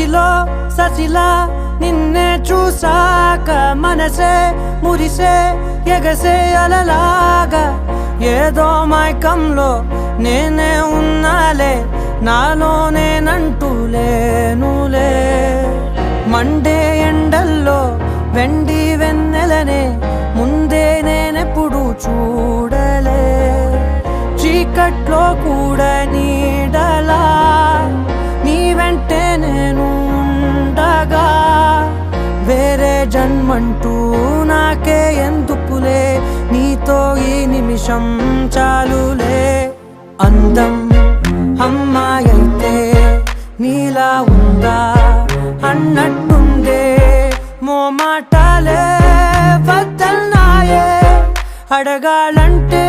మదిలో ససిలా నిన్నే చూసాక మనసే మురిసే ఎగసే అలలాగా ఏదో మైకంలో నేనే ఉన్నాలే నాలోనేనంటూ లేనులే మండే ఎండల్లో వెండి వెన్నెలనే ముందే నేనెప్పుడు చూడలే చీకట్లో కూడా నీడలా నీ వెంటే నేను ఉండగా వేరే జన్మంటూ నాకే ఎందుకులే నీతో ఈ నిమిషం చాలులే అందం అమ్మాయైతే నీలా ఉందా అన్నట్టుందే మోమాటాలే వద్దన్నాయే అడగాలంటే